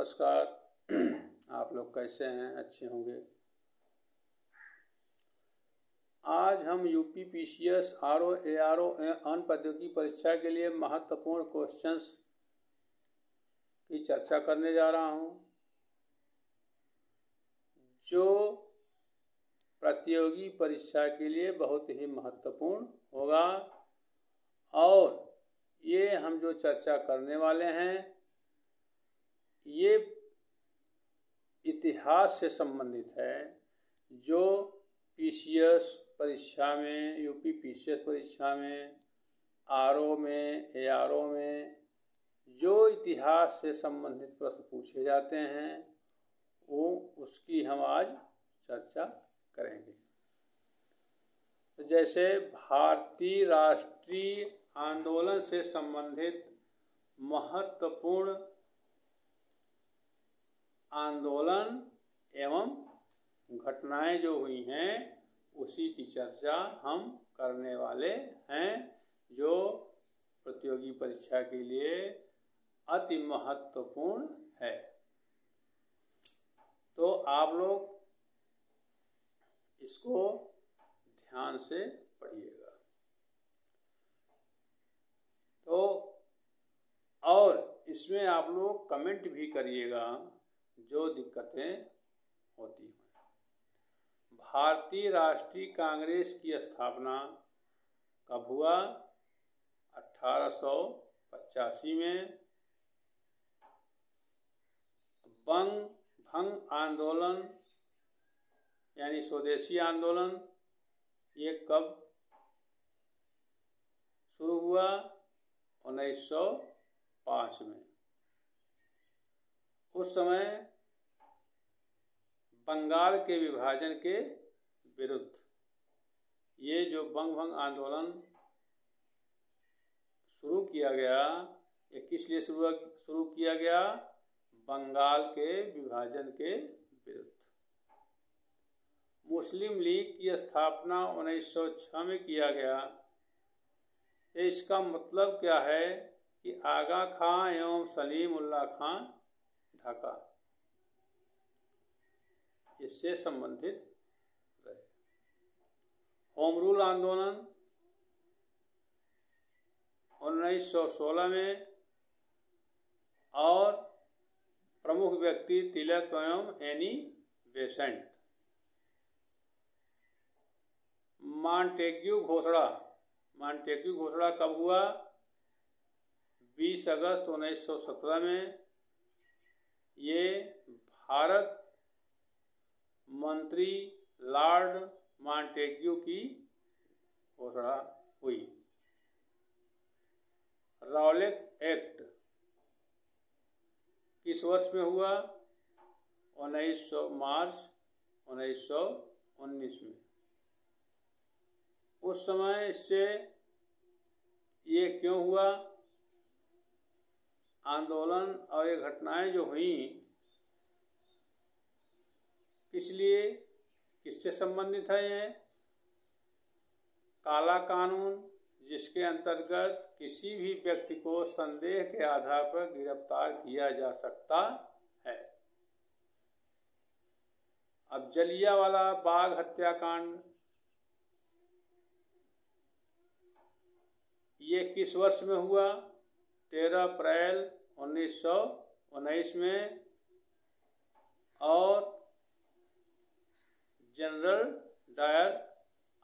नमस्कार। आप लोग कैसे हैं? अच्छे होंगे। आज हम यूपी पीसीएस आरओ एआरओ अन्य पदों की परीक्षा के लिए महत्वपूर्ण क्वेश्चंस की चर्चा करने जा रहा हूं, जो प्रतियोगी परीक्षा के लिए बहुत ही महत्वपूर्ण होगा। और ये हम जो चर्चा करने वाले हैं ये इतिहास से संबंधित है, जो पीसीएस परीक्षा में, यूपी पीसीएस परीक्षा में, आरओ में, एआरओ में जो इतिहास से संबंधित प्रश्न पूछे जाते हैं वो उसकी हम आज चर्चा करेंगे। तो जैसे भारतीय राष्ट्रीय आंदोलन से संबंधित महत्वपूर्ण आंदोलन एवं घटनाएं जो हुई हैं उसी की चर्चा हम करने वाले हैं, जो प्रतियोगी परीक्षा के लिए अति महत्वपूर्ण है। तो आप लोग इसको ध्यान से पढ़िएगा। तो और इसमें आप लोग कमेंट भी करिएगा जो दिक्कतें होती हैं। भारतीय राष्ट्रीय कांग्रेस की स्थापना कब हुआ? 1885 में। भंग आंदोलन यानी स्वदेशी आंदोलन ये कब शुरू हुआ? 1905 में। उस समय बंगाल के विभाजन के विरुद्ध ये जो भंग आंदोलन शुरू किया गया, ये किस लिए शुरू किया गया? बंगाल के विभाजन के विरुद्ध। मुस्लिम लीग की स्थापना 1906 में किया गया। इसका मतलब क्या है कि आगा खां एवं सलीम उल्लाह खां ढाका इससे संबंधित रहे। होम रूल आंदोलन 1916 में और प्रमुख व्यक्ति तिलक एवं एनी बेसेंट। मॉन्टेग्यू घोषणा कब हुआ? 20 अगस्त 1917 में। ये भारत मंत्री लॉर्ड मॉन्टेग्यू की घोषणा हुई। रॉलेट एक्ट किस वर्ष में हुआ? 1900 मार्च 1919 में। उस समय इससे ये क्यों हुआ? आंदोलन और ये घटनाएं जो हुई किस लिए, किससे संबंधित है? ये काला कानून, जिसके अंतर्गत किसी भी व्यक्ति को संदेह के आधार पर गिरफ्तार किया जा सकता है। अब जलियांवाला बाग हत्याकांड ये किस वर्ष में हुआ? 13 अप्रैल 1919 में। और जनरल डायर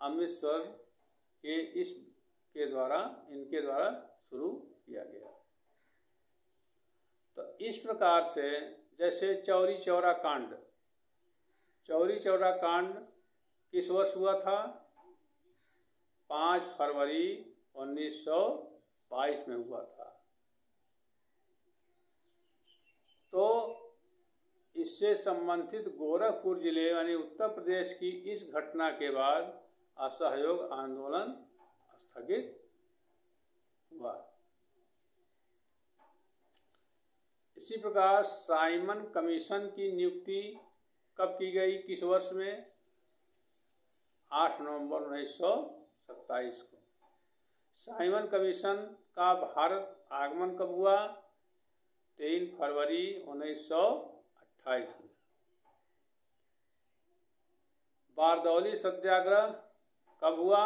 अमृतसर के इनके द्वारा शुरू किया गया। तो इस प्रकार से जैसे चौरी चौरा कांड किस वर्ष हुआ था? 5 फरवरी 1922 में हुआ था। तो इससे संबंधित गोरखपुर जिले यानी उत्तर प्रदेश की इस घटना के बाद असहयोग आंदोलन स्थगित हुआ। इसी प्रकार साइमन कमीशन की नियुक्ति कब की गई, किस वर्ष में? 8 नवंबर 1927 को। साइमन कमीशन का भारत आगमन कब हुआ? 3 फरवरी 1928 में। बारदौली सत्याग्रह कब हुआ?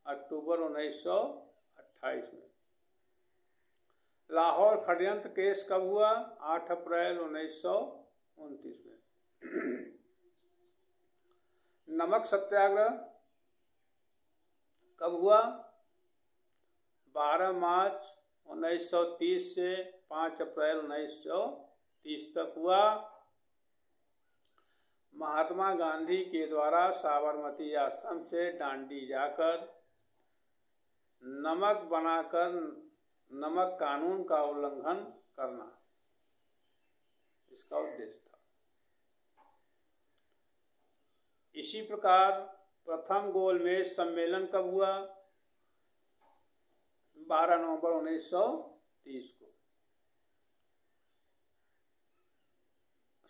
अक्टूबर 1928 में। लाहौर षड्यंत्र केस कब हुआ? 8 अप्रैल 1929 में। नमक सत्याग्रह कब हुआ? 12 मार्च 1930 से 5 अप्रैल 1930 तक हुआ। महात्मा गांधी के द्वारा साबरमती आश्रम से दांडी जाकर नमक बनाकर नमक कानून का उल्लंघन करना इसका उद्देश्य था। इसी प्रकार प्रथम गोलमेज सम्मेलन कब हुआ? 12 नवंबर 1930 को।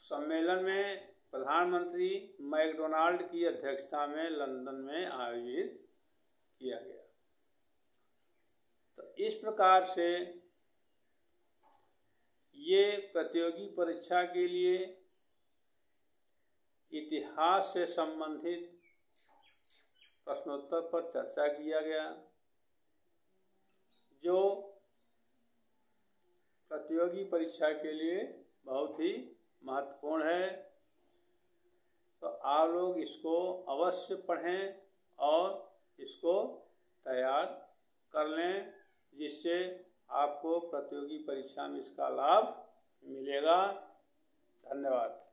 सम्मेलन में प्रधानमंत्री मैकडोनाल्ड की अध्यक्षता में लंदन में आयोजित किया गया। तो इस प्रकार से ये प्रतियोगी परीक्षा के लिए इतिहास से संबंधित प्रश्नोत्तर पर चर्चा किया गया, जो प्रतियोगी परीक्षा के लिए बहुत ही महत्वपूर्ण है। तो आप लोग इसको अवश्य पढ़ें और इसको तैयार कर लें, जिससे आपको प्रतियोगी परीक्षा में इसका लाभ मिलेगा। धन्यवाद।